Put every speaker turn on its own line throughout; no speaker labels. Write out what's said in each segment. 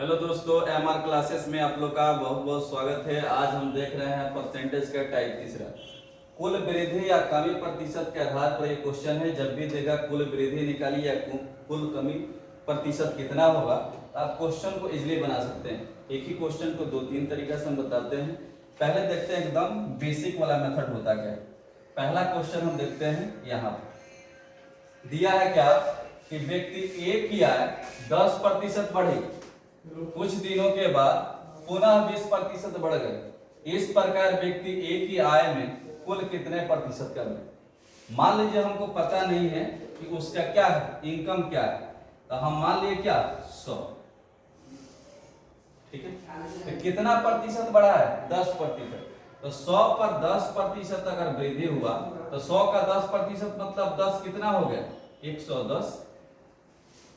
Hello दोस्तों, MR classes में आप लोग का बहुत बहुत स्वागत है। आज हम देख रहे हैं परसेंटेज का टाइप तीसरा, कुल वृद्धि या कमी प्रतिशत के आधार पर एक क्वेश्चन है। जब भी देगा कुल वृद्धि निकालिए या कुल कमी प्रतिशत कितना होगा, तो आप क्वेश्चन को इजीली बना सकते हैं। एक ही क्वेश्चन को दो तीन तरीका से हम बताते हैं। पहले देखते हैं एकदम बेसिक वाला मेथड होता क्या है। पहला क्वेश्चन हम देखते हैं, यहाँ दिया है क्या कि व्यक्ति ए की आय 10% बढ़ी, कुछ दिनों के बाद पुनः 20% बढ़ गए। इस प्रकार व्यक्ति ए की आय में कुल कितने प्रतिशत कम है। मान लीजिए हमको पता नहीं है कि उसका क्या है, इनकम क्या है, तो हम मान लिए क्या 100, ठीक है। तो कितना प्रतिशत बढ़ा है 10%। तो 100 पर 10% अगर वृद्धि हुआ तो 100 का 10% मतलब 10 कितना हो गया 110।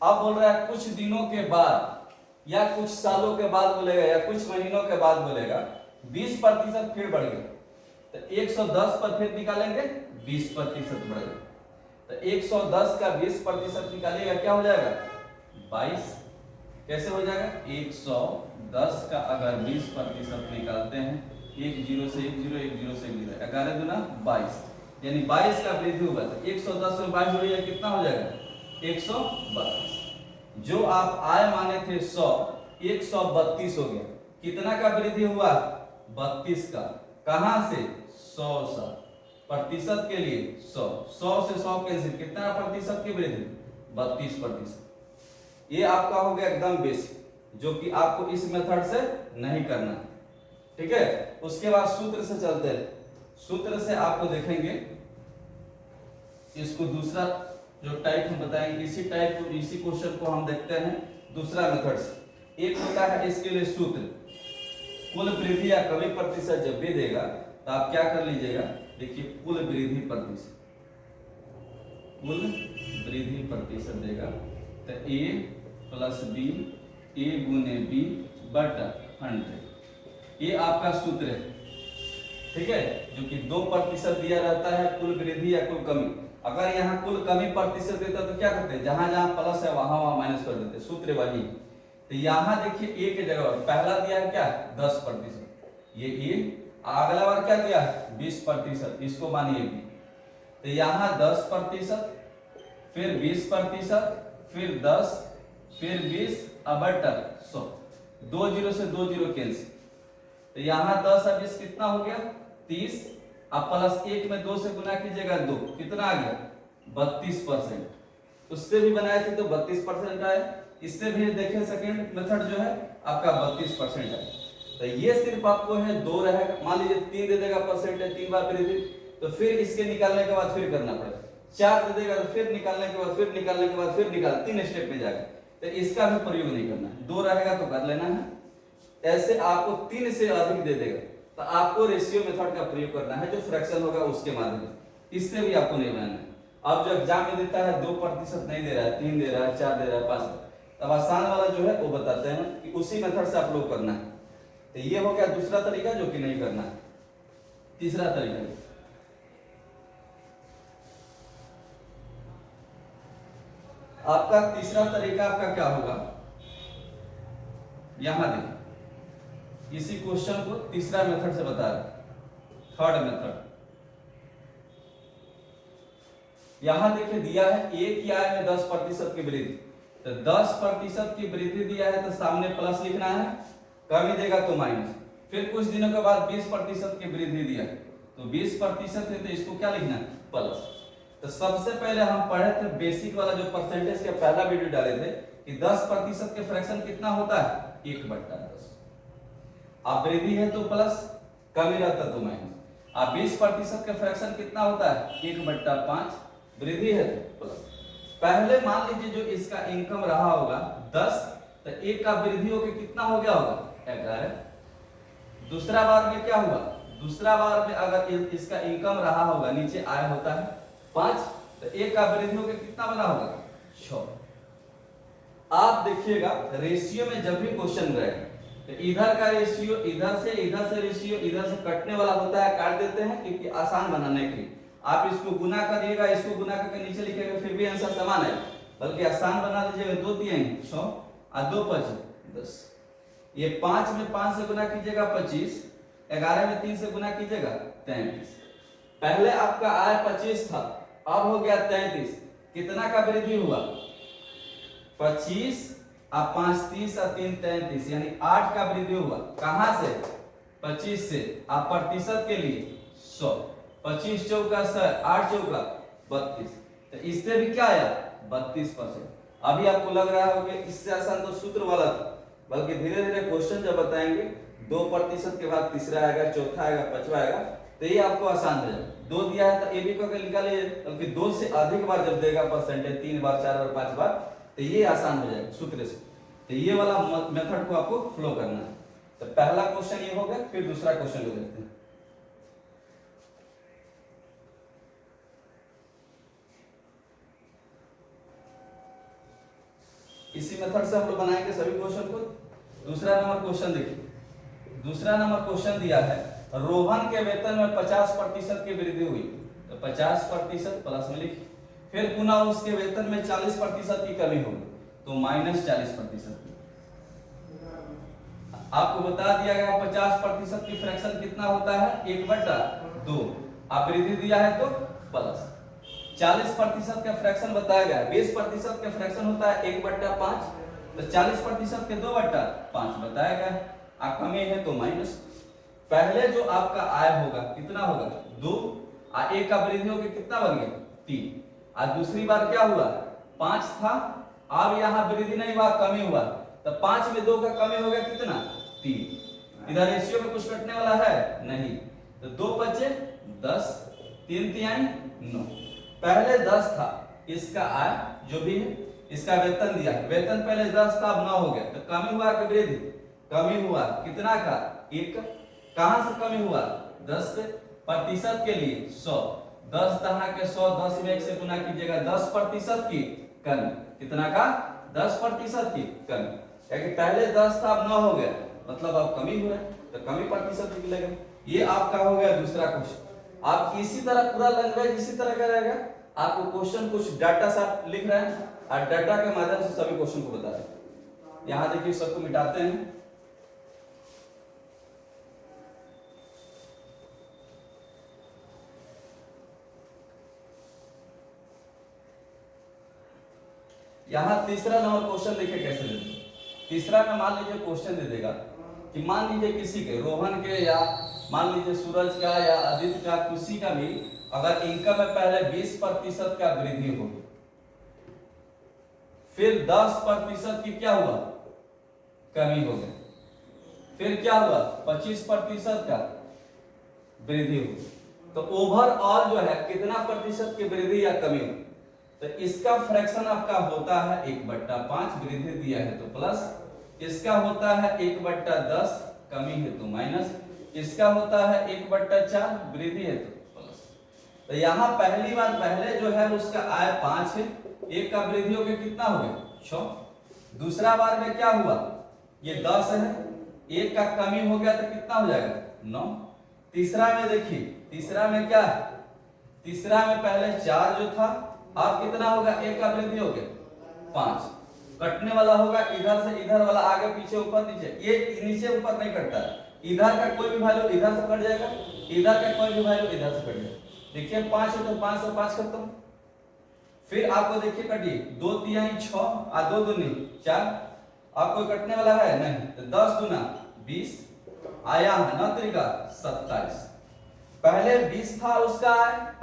अब बोल रहा है कुछ दिनों के बाद या कुछ सालों के बाद बोलेगा या कुछ महीनों के बाद बोलेगा 20% फिर बढ़ गया। तो 110 पर फिर निकालेंगे 20% बढ़ गया। तो 110 का 20% निकालिएगा क्या हो जाएगा 22। कैसे हो जाएगा 110 का अगर 20% निकालते हैं, एक जीरो से एक जीरो, एक जीरो से एक जीरो, 11 दूना 22, यानी 22 का वृद्धि हुआ। तो 110 में 22 जोड़िए कितना हो जाएगा 132। जो आप आय माने थे 100, 132 हो गया। कितना का वृद्धि हुआ 32 का। कहां से 100 सा प्रतिशत के लिए 100 से 100 कैंसिल, कितना प्रतिशत की वृद्धि 32%। ये आपका हो गया एकदम बेसिक, जो कि आपको इस मेथड से नहीं करना, ठीक है। उसके बाद सूत्र से चलते हैं। सूत्र से आपको देखेंगे इसको दूसरा जो टाइप हम बताएंगे, इसी टाइप को इसी क्वेश्चन को हम देखते हैं दूसरा मेथड से। एक होता है इसके लिए सूत्र, कुल वृद्धि या कमी प्रतिशत जब भी देगा तो आप क्या कर लीजिएगा, देखिए कुल वृद्धि प्रतिशत, कुल वृद्धि प्रतिशत देगा तो a प्लस बी, a गुने बी बटा 100। ये आपका सूत्र है, ठीक है, जो कि 2% दिया रहता है कुल वृद्धि या कुल कमी। अगर यहाँ कुल कमी प्रतिशत देता तो क्या करते हैं, जहां जहां प्लस है वहां वहां माइनस कर देते, सूत्र वही। तो यहाँ देखिए ए के जगह पहला दिया है क्या 10%, ये ए। अगला बार क्या दिया है 20%, इसको मानिए बी। तो यहाँ 10%, फिर 20%, फिर 10, फिर 20 बटा 100, 2 जीरो से 2 जीरो कैंसिल। तो यहाँ 10 और 20 कितना हो गया 30। अब प्लस 1 में 2 से गुना कीजिएगा 2, कितना आ गया 32%। उससे भी बनाए थे तो 32% आए, इससे भी देखें सेकंड मेथड जो है आपका 32% है। तो ये सिर्फ आपको है 2 रहेगा, मान लीजिए 3 दे देगा परसेंटेज, 3 बार वृद्धि, तो फिर इसके निकालने के बाद फिर करना पड़ेगा। 4 दे देगा तो फिर निकालने के बाद फिर निकालने के बाद फिर निकाल, 3 स्टेप में जाएगा। तो इसका भी प्रयोग नहीं करना है, 2 रहेगा तो कर लेना है। ऐसे आपको 3 से अधिक दे देगा तो आपको रेशियो मेथड का प्रयोग करना है, जो फ्रैक्शन होगा उसके माध्यम से। इससे भी आपको नहीं बनाना है। अब जो एग्जाम में देता है 2% नहीं दे रहा है, 3 दे रहा है, 4 दे रहा है, 5, तब आसान वाला जो है वो बताते हैं कि उसी मेथड से आप लोग करना है। तो ये हो गया दूसरा तरीका जो कि नहीं करना है। तीसरा तरीका, आपका तीसरा तरीका आपका क्या होगा, यहां देखिए इसी क्वेश्चन को तीसरा मेथड से बता रहे, थर्ड मेथड। यहां देखिए दिया है ए की आय में 10% की वृद्धि, तो 10% की वृद्धि दिया है तो सामने प्लस लिखना है, कमी देगा तो माइनस। फिर कुछ दिनों के बाद 20% की वृद्धि दिया है तो 20% है तो इसको क्या लिखना है प्लस। तो सबसे पहले हम पढ़े थे बेसिक वाला जो परसेंटेज का पहला वीडियो डाले थे कि 10% के फ्रैक्शन कितना होता है 1/10। अब वृद्धि है तो प्लस, कमी रहता तो माइनस। अब 20% का फ्रैक्शन कितना होता है 1/5, वृद्धि है तो प्लस। पहले मान लीजिए जो इसका इनकम रहा होगा 10, तो 1 का वृद्धि होकर कितना हो गया होगा 11। दूसरा बार में क्या हुआ, दूसरा बार में अगर इसका इनकम रहा होगा, नीचे आय होता है 5, तो 1 का वृद्धि होकर कितना बना होगा 6। आप देखिएगा रेशियो में जब भी क्वेश्चन रहेगा तो इधर का रेशियो इधर से रेशियो इधर से कटने वाला होता है, काट देते हैं क्योंकि आसान बनाने के लिए। आप इसको गुना करिएगा, इसको गुना करके नीचे लिखेगा, फिर भी आंसर समान है, बल्कि आसान बना लीजिएगा। 2 दिए 6 और 2 5 10। ये 5 में 5 से गुना कीजिएगा 25, 11 में 3 से गुना कीजिएगा 33। पहले आपका आय 25 था, अब हो गया 33। कितना का वृद्धि हुआ? 25 और 5 30 और 3 33, यानी 8 का वृद्धि हुआ। कहां से? 25 से। आप प्रतिशत के लिए 100, 25 चौका 100, 8 चौका 32, तो इससे भी क्या आया? 32%। अभी आपको लग रहा होगा कि इससे आसान तो सूत्र वाला था, बल्कि धीरे धीरे क्वेश्चन जब बताएंगे 2% के बाद तीसरा आएगा, चौथा आएगा, पांचवा आएगा, तो ये आपको आसान हो जाएगा। 2 दिया है तो ए बी करके निकालिए, बल्कि 2 से अधिक बार जब देगा परसेंटेज, 3 बार, 4 बार, 5 बार, तो ये आसान हो जाएगा सूत्र से। तो ये वाला मेथड को आपको फ्लो करना है। तो पहला क्वेश्चन ये हो गया, फिर दूसरा क्वेश्चन को देखते हैं। इसी मेथड से हम लोग बनाएंगे सभी क्वेश्चन को। दूसरा नंबर क्वेश्चन देखिए। दूसरा नंबर क्वेश्चन दिया है, रोहन के वेतन में 50% की वृद्धि हुई, तो 50% प्लस में लिखिए। फिर पुनः उसके वेतन में 40% की कमी होगी, तो -40%। आपको बता दिया गया 50% की फ्रैक्शन कितना होता है? 1/2। आप वृद्धि दिया है तो प्लस। 40% का फ्रैक्शन बताया गया, 20% का फ्रैक्शन होता है 1/5, तो 40% के 2/5 बताया गया। आप कमी है तो माइनस। पहले जो आपका आय होगा कितना होगा? 2, और 1 का वृद्धि होकर कितना बन गया? 3। और दूसरी बार क्या हुआ? 5 था, अब यहाँ वृद्धि नहीं हुआ, कमी हुआ, तो 5 में 2 का कमी हो गया कितना? 3। इधर रेशियो में कुछ कटने वाला है नहीं, तो 2 बचे 10, 3 तिहाई 9। पहले 10 था, इसका आय जो भी है, इसका वेतन दिया, वेतन पहले 10 था, अब 9 हो गया, तो कमी हुआ कि वृद्धि? कमी हुआ। कितना का? 1 का। कहां से कमी हुआ? 10 से। प्रतिशत के लिए 100, 10 दहा के 100, 10 में 1 से गुना कीजिएगा, 10% की कमी। कितना का? 10% की कमी। क्योंकि पहले 10 था, अब 9 हो गया, मतलब अब कमी हुआ, तो कमी प्रतिशत निकलेगा। ये आपका हो गया दूसरा क्वेश्चन। आप इसी तरह पूरा लैंग्वेज इसी तरह का रहेगा। आपको क्वेश्चन कुछ डाटा साथ लिख रहे हैं और डाटा के माध्यम से सभी क्वेश्चन को बता रहे हैं। यहां देखिए, सबको मिटाते हैं। यहां तीसरा नंबर क्वेश्चन देखिए कैसे देते। तीसरा में मान लीजिए क्वेश्चन दे देगा कि मान लीजिए किसी के, रोहन के या मान लीजिए सूरज का या आदित्य का, किसी का भी अगर इनकम में पहले 20% का वृद्धि हो, फिर 10% की क्या हुआ? कमी हो गई, फिर क्या हुआ? 25% का वृद्धि हुई, तो ओवरऑल जो है कितना प्रतिशत की वृद्धि या कमी हुई? तो इसका फ्रैक्शन आपका होता है 1/5, वृद्धि दिया है तो प्लस, इसका होता है 1/10, कमी है तो माइनस, इसका होता है 1/4, वृद्धि है तो प्लस। तो यहाँ पहली बार पहले जो है उसका आय 5 है, 1 का वृद्धि हो गया, कितना हो गया? 6। दूसरा बार में क्या हुआ? ये 10 है, 1 का कमी हो गया तो कितना हो जाएगा? 9। तीसरा में देखिए, तीसरा में क्या है? तीसरा में पहले 4 जो था, अब कितना होगा? 1 का वृद्धि हो गया 5। कटने वाला होगा इधर से इधर वाला, आगे पीछे ऊपर नीचे, ये नीचे ऊपर नहीं कटता है। इधर का कोई भी वैल्यू इधर से कट जाएगा, इधर का कोई भी वैल्यू इधर से कट जाएगा। देखिए 5 है तो 5 से 5 खत्म। फिर आपको देखिए कटिए, 2 तिहाई 6 और 2 दूनी 4, अब कोई कटने वाला है नहीं, तो 10 दूना 20, आया है 9 त्रिका 27। पहले 20 था उसका,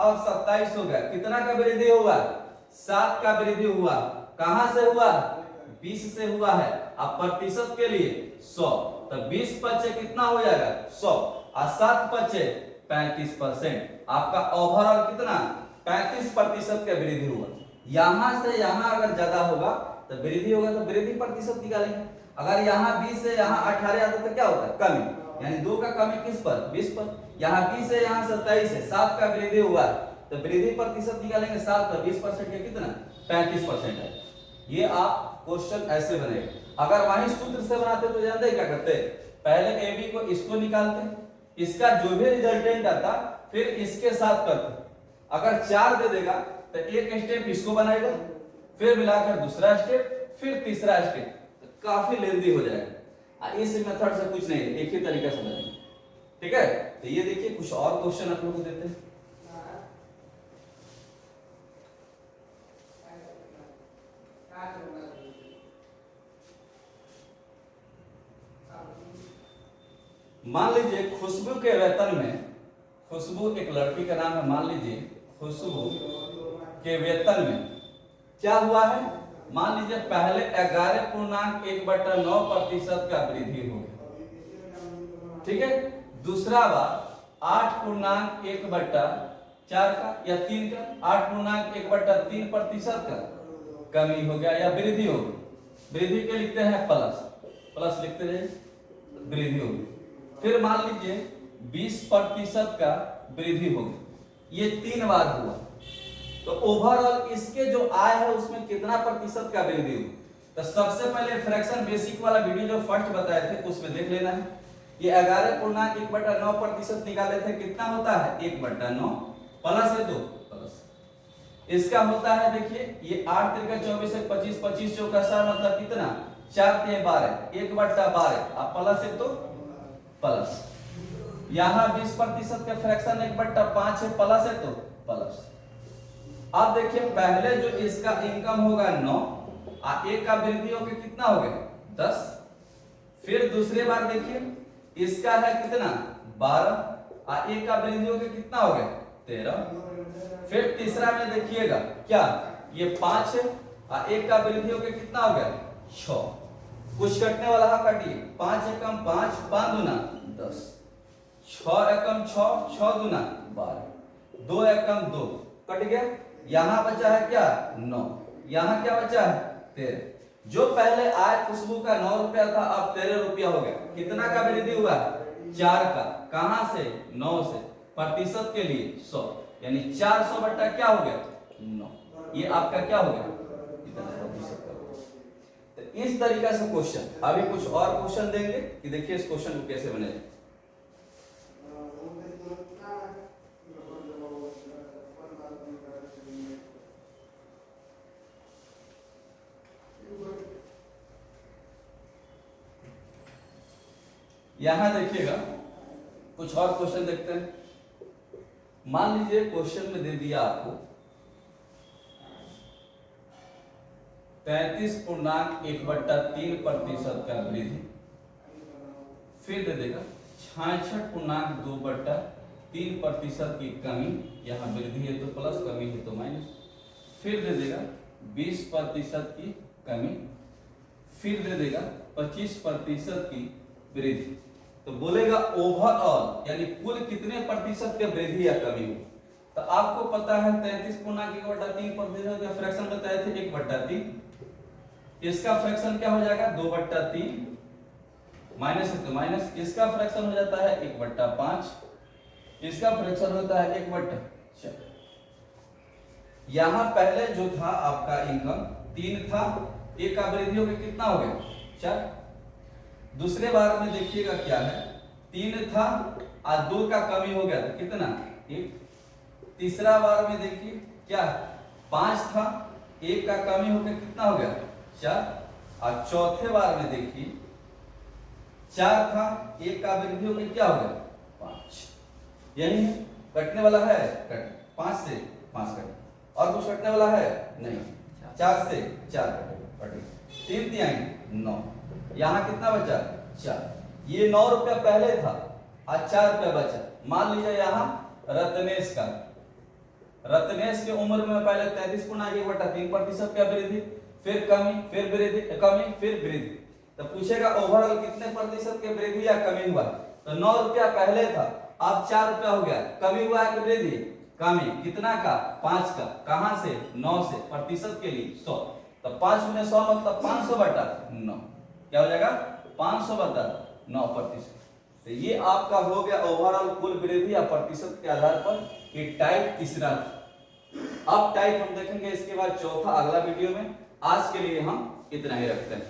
अब 27 हो गया। कितना का वृद्धि हुआ? 7 का वृद्धि हुआ। कहां से हुआ? 20 से हुआ है। अब प्रतिशत के लिए 100, तो 20 पचे कितना हो जाएगा? 100, और 7 पचे 35%। आपका ओवरऑल कितना? 35% का वृद्धि हुआ। यहां से यहां अगर ज्यादा होगा तो वृद्धि होगा, तो वृद्धि प्रतिशत निकालेंगे। अगर यहाँ 20 से यहाँ 18 आता तो क्या होता है? कमी, यानी 2 का कमी किस पर? 20 पर। यहाँ 20 है, यहाँ 27 है, 7 का वृद्धि हुआ, तो वृद्धि प्रतिशत निकालेंगे 7 पर 20% के कितना? 35% है। ये आप क्वेश्चन ऐसे बनेगा। अगर वही सूत्र से बनाते तो जानते क्या करते? पहले ए बी को इसको निकालते, इसका जो भी रिजल्टेंट आता फिर इसके साथ करते। अगर 4 दे देगा तो एक स्टेप इसको बनाएगा, फिर मिलाकर दूसरा स्टेप, फिर तीसरा स्टेप। काफी लेंदी हो जाएगा। इस मेथड से कुछ नहीं, एक ही तरीका से बनेगा। ठीक है, तो ये देखिए कुछ और क्वेश्चन आप लोग को देते हैं। मान लीजिए खुशबू के वेतन में, खुशबू एक लड़की का नाम है, मान लीजिए खुशबू के वेतन में क्या हुआ है, मान लीजिए पहले 11.1/9% का वृद्धि हो गया। ठीक है, दूसरा बार 8.1/4 का या 3 का 8.1/3% का कमी हो गया या वृद्धि हो गई। वृद्धि के लिखते हैं प्लस, प्लस लिखते रहिए, वृद्धि हो गई। फिर मान लीजिए 20% का वृद्धि हो गई। ये 3 बार हुआ, तो ओवरऑल इसके जो आय है उसमें कितना प्रतिशत का वृद्धि हुई। तो सबसे पहले फ्रैक्शन बेसिक वाला वीडियो जो फर्स्ट बताए थे उसमें देख लेना है। ये 11.1/9% निकाले थे, कितना होता है 1/9 प्लस है 2 प्लस इसका होता है, देखिए ये 8 × 24 है 25, 25 चौका 60 मतलब कितना 4 × 12 1/12 आप प्लस है तो प्लस। यहाँ 20% का फ्रैक्शन 1/5 है, प्लस है तो प्लस। अब देखिए पहले जो इसका इनकम होगा 9 और 1 का वृद्धि होकर कितना हो गया 10। फिर दूसरे बार देखिए इसका है कितना 12 और 1 का वृद्धि होकर कितना हो गया 13। फिर तीसरा में देखिएगा क्या ये 5 है और 1 का वृद्धि होकर कितना हो गया 6। कुछ कटने वाला है, काटिए 5 एकम 5 5 दूना 10, 6 एकम 6 6 दूना 12, 2 एकम 2 कट गया। यहाँ बचा है क्या 9, यहाँ क्या बचा है 13। जो पहले आय खुशबू का 9 रुपया था अब 13 रुपया हो गया। कितना का वृद्धि हुआ 4 का, कहां से 9 से, प्रतिशत के लिए 100 यानी 400 बटा क्या हो गया 9। ये आपका क्या हो गया इतना प्रतिशत का। तो इस तरीका से क्वेश्चन, अभी कुछ और क्वेश्चन देंगे कि देखिए इस क्वेश्चन को कैसे बनेगा। यहां देखिएगा कुछ और क्वेश्चन देखते हैं। मान लीजिए क्वेश्चन में दे दिया आपको 33.1/3% का वृद्धि, फिर दे देगा 66.2/3% की कमी, यहाँ वृद्धि है तो प्लस, कमी है तो माइनस। फिर दे देगा 20% की कमी, फिर दे देगा 25% की वृद्धि। तो बोलेगा ओवरऑल यानी कुल कितने प्रतिशत के वृद्धि या कमी हो। तो आपको पता है 33.1/3% का फ्रैक्शन बताए थे 1/3, इसका फ्रैक्शन क्या हो जाएगा 2/3 माइनस है तो माइनस, इसका फ्रैक्शन हो जाता है 1/5, इसका फ्रैक्शन होता है 1/4। यहां पहले जो था आपका इनकम 3 था, 1 का वृद्धि होकर कितना हो गया 4। दूसरे बार में देखिएगा क्या है 3 था और 2 का कमी हो गया था कितना 1। तीसरा बार में देखिए क्या 5 था, 1 का कमी होकर कितना हो गया 4। और चौथे बार में देखिए 4 था, 1 का वृद्धि होकर क्या हो गया 5। यही कटने वाला है, कट 5 से 5 कटे, और कुछ कटने वाला है नहीं, 4 से 4 कटे, 3 3 9, यहाँ कितना बचा 4। ये 9 रुपया पहले था आज 4 रुपया बचा। मान लीजिए यहाँ रत्नेश का, रत्नेश की उम्र में पहले 33.1/3% का वृद्धि, फिर कमी, फिर वृद्धि, कमी, फिर वृद्धि। तो पूछेगा ओवरऑल कितने प्रतिशत के वृद्धि या कमी हुआ। तो 9 रुपया पहले था अब 4 रुपया हो गया, कमी हुआ है कि वृद्धि, कमी कितना का 5 का, कहां से 9 से, प्रतिशत के लिए 100। तो 5 × 100 मतलब 500/9, क्या हो जाएगा 500/9%। तो ये आपका हो गया ओवरऑल कुल वृद्धि या प्रतिशत के आधार पर। ये टाइप तीसरा था। अब टाइप हम देखेंगे इसके बाद चौथा अगला वीडियो में। आज के लिए हम इतना ही रखते हैं।